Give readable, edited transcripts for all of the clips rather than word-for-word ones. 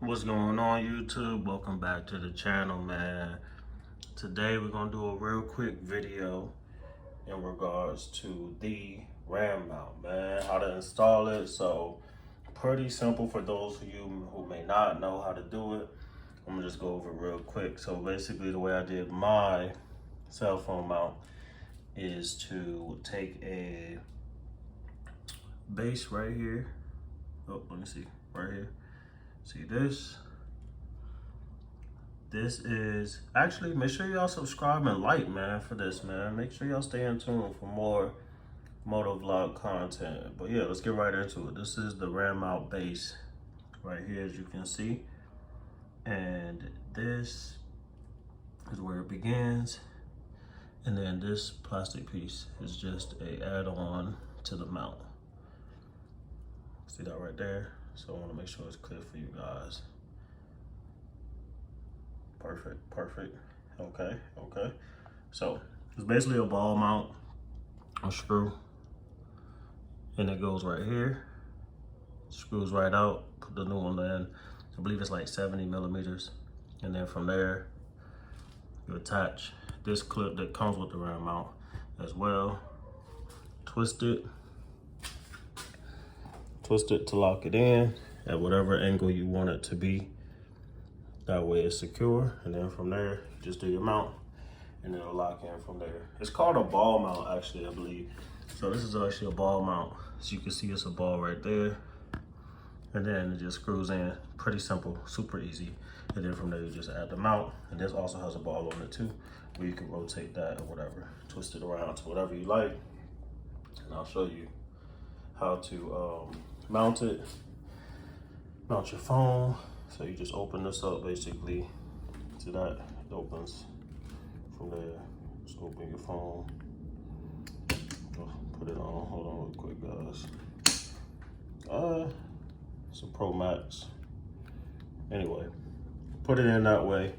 What's going on, YouTube? Welcome back to the channel, man. Today we're gonna do a real quick video in regards to the RAM mount, man. How to install it. So pretty simple for those of you who may not know how to do it. I'm gonna just go over it real quick. So basically the way I did my cell phone mount is to take a base right here. Oh, let me see, right here. See this? This is actually, make sure y'all subscribe and like, man, for this, man. Make sure y'all stay in tune for more moto vlog content. But yeah, let's get right into it. This is the RAM mount base right here, as you can see. And this is where it begins. And then this plastic piece is just a add-on to the mount. See that right there? So I want to make sure it's clear for you guys. Perfect. Okay. So it's basically a ball mount, a screw, and it goes right here. Screws right out. Put the new one in. I believe it's like 70 millimeters, and then from there you attach this clip that comes with the RAM mount as well. Twist it to lock it in at whatever angle you want it to be. That way it's secure, and then from there, you just do your mount, and it'll lock in from there. It's called a ball mount, actually, I believe. So this is actually a ball mount. So you can see it's a ball right there, and then it just screws in. Pretty simple, super easy. And then from there, you just add the mount, and this also has a ball on it too, where you can rotate that or whatever, twist it around to whatever you like. And I'll show you how to mount it, mount your phone. So you just open this up, basically. See that? It opens from there. Just open your phone. Put it on. Hold on real quick, guys. It's a Pro Max. Anyway, put it in that way,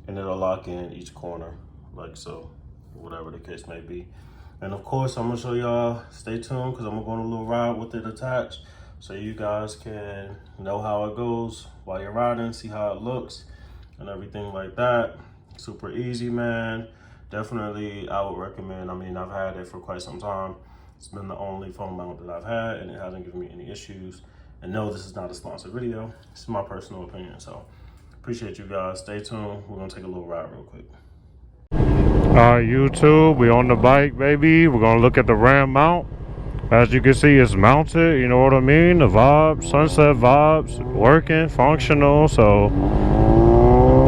and it'll lock in each corner, like so, whatever the case may be. And of course, I'm gonna show y'all, stay tuned, because I'm gonna go on a little ride with it attached, so you guys can know how it goes while you're riding, see how it looks and everything like that. Super easy, man. Definitely, I would recommend. I mean, I've had it for quite some time. It's been the only phone mount that I've had, and it hasn't given me any issues. And no, this is not a sponsored video. This is my personal opinion. So appreciate you guys. Stay tuned. We're gonna take a little ride real quick. All right, YouTube, we on the bike, baby. We're gonna look at the RAM mount. As you can see, it's mounted, you know what I mean? The vibes, sunset vibes, working, functional. So,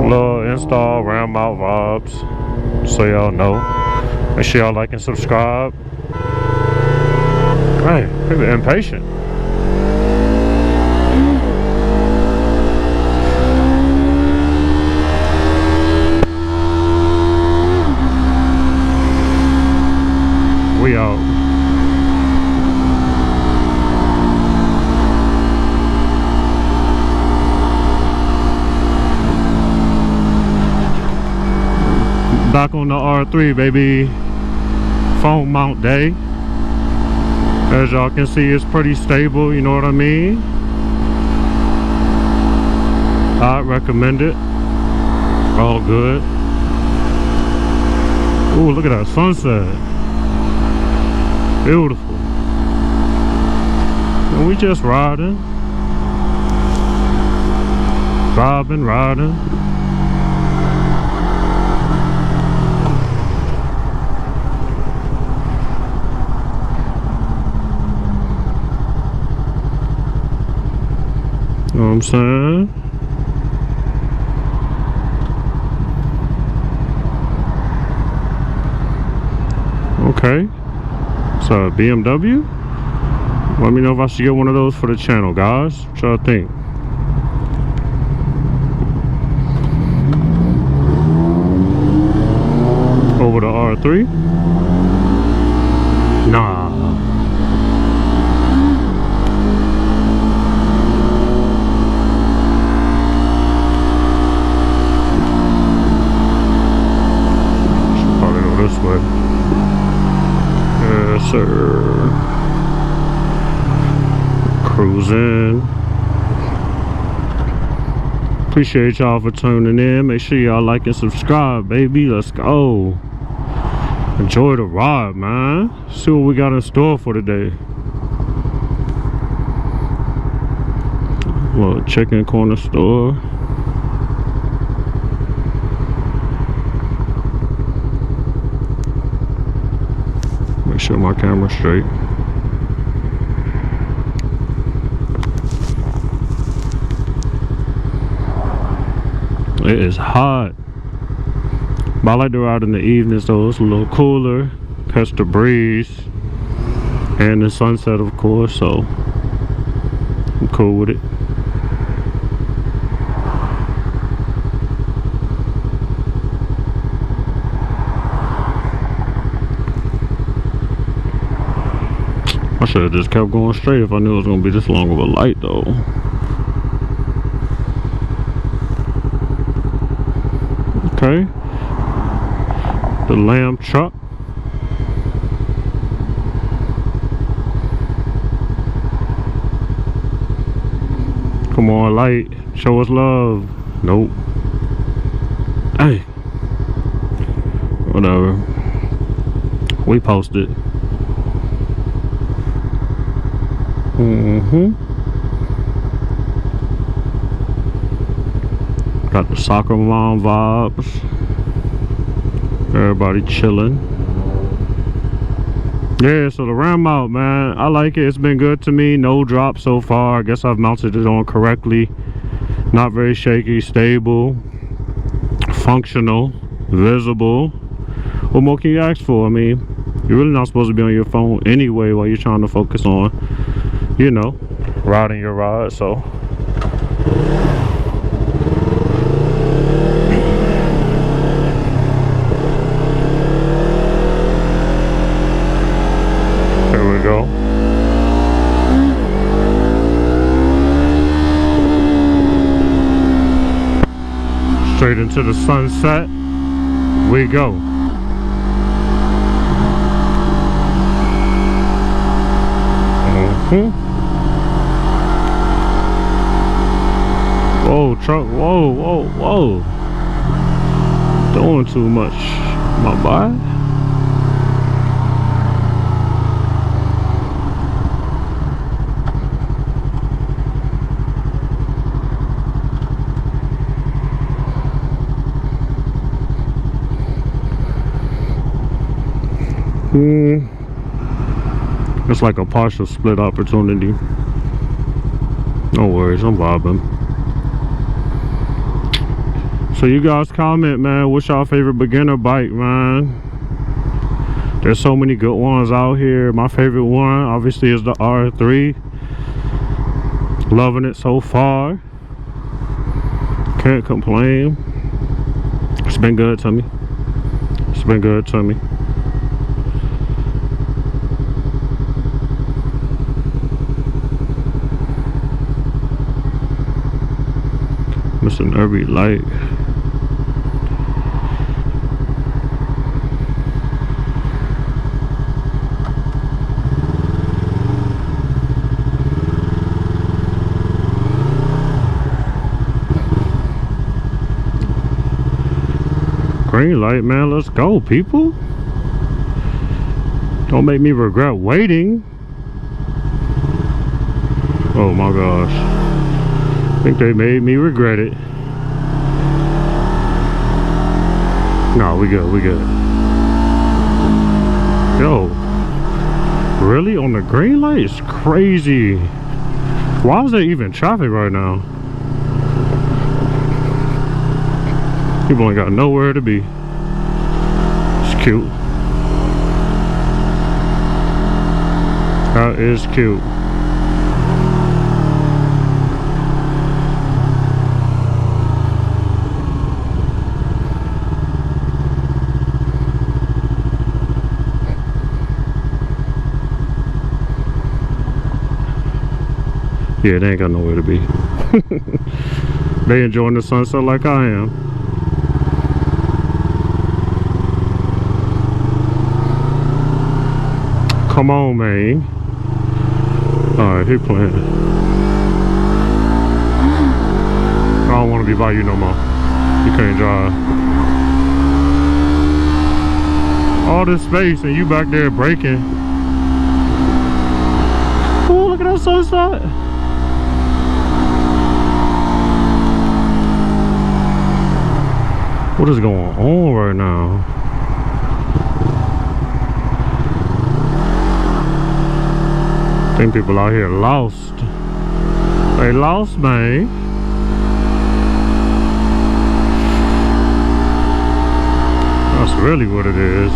little install RAM mount vibes, so y'all know. Make sure y'all like and subscribe. Hey, people impatient. We out. Back on the R3, baby. Phone mount day. As y'all can see, it's pretty stable, you know what I mean? I'd recommend it. All good. Ooh, look at that sunset. Beautiful. And we just riding. Riding. You know what I'm saying? Okay. So BMW? Let me know if I should get one of those for the channel, guys. What y'all think? Over the R3? Nah. This way. Yes, sir. Cruising. Appreciate y'all for tuning in. Make sure y'all like and subscribe, baby. Let's go. Enjoy the ride, man. See what we got in store for today. Little chicken corner store. Make sure my camera's straight. It is hot, but I like to ride in the evenings though. It's a little cooler, catch the breeze, and the sunset of course, so I'm cool with it. I should have just kept going straight if I knew it was going to be this long of a light though. Okay, the lamb truck. Come on, light, show us love. Nope. Hey, whatever, we posted. Got the soccer mom vibes. Everybody chilling. Yeah, so the ram mount, man, I like it. It's been good to me. No drop so far. I guess I've mounted it on correctly. Not very shaky, stable, functional, visible. What more can you ask for? I mean, you're really not supposed to be on your phone anyway while you're trying to focus on, you know, riding your ride, so. There we go. Straight into the sunset we go. Whoa, truck, whoa, whoa, whoa. Doing too much, my boy. It's like a partial split opportunity. No worries, I'm vibing. So you guys comment, man, what's y'all favorite beginner bike, man? There's so many good ones out here. My favorite one obviously is the R3. Loving it so far. Can't complain. It's been good to me. It's been good to me. Missing every light. Green light, man. Let's go, people. Don't make me regret waiting. Oh my gosh. I think they made me regret it. No, we good, we good. Yo, really? On the green light? It's crazy. Why is there even traffic right now? People ain't got nowhere to be. It's cute. That is cute. Yeah, they ain't got nowhere to be. They enjoying the sunset like I am. Come on, man. Alright, he playing. I don't want to be by you no more. You can't drive. All this space and you back there braking. Oh, look at that sunset. What is going on right now? I think people out here lost. They lost, man. That's really what it is.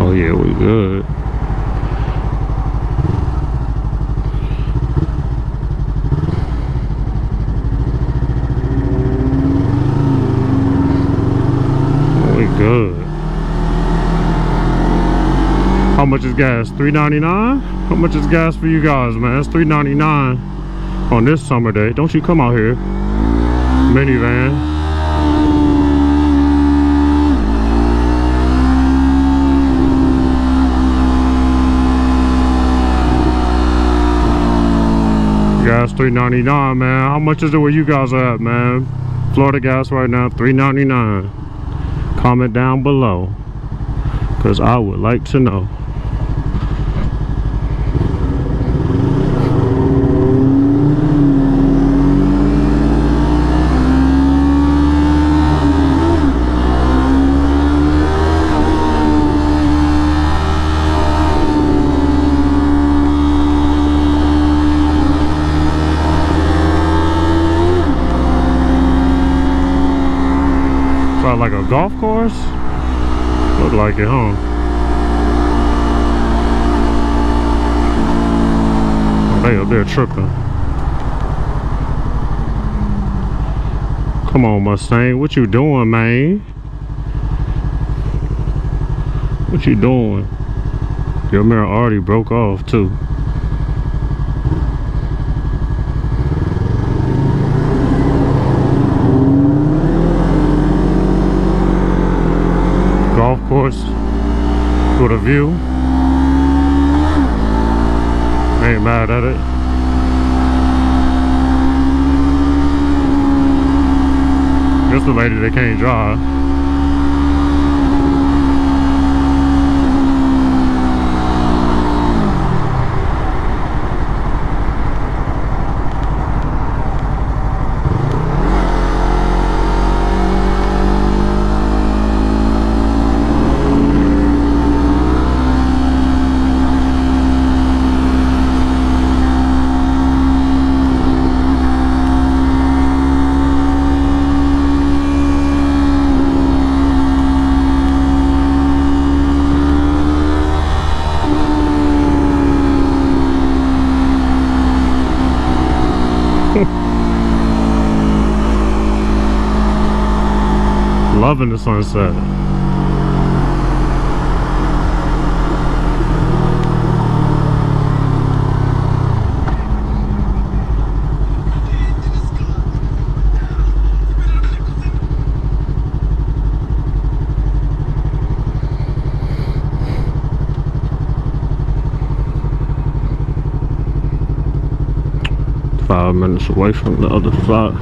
Oh yeah, we good. We good. How much is gas? $3.99? How much is gas for you guys, man? It's $3.99 on this summer day. Don't you come out here. Minivan. Gas $3.99, man. How much is it where you guys are at, man? Florida gas right now, $3.99. Comment down below, because I would like to know. Like a golf course? Look like it, huh? Oh, they up there tripping. Come on, Mustang. What you doing, man? What you doing? Your mirror already broke off, too. Golf course with a view. I ain't mad at it. Just the lady that can't drive. Loving the sunset. Five minutes away from the other side.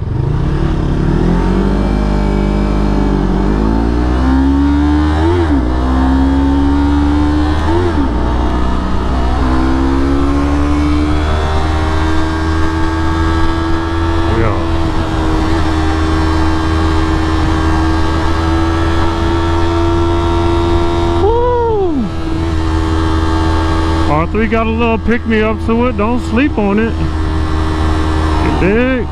R3 got a little pick-me-up to it. Don't sleep on it. You dig?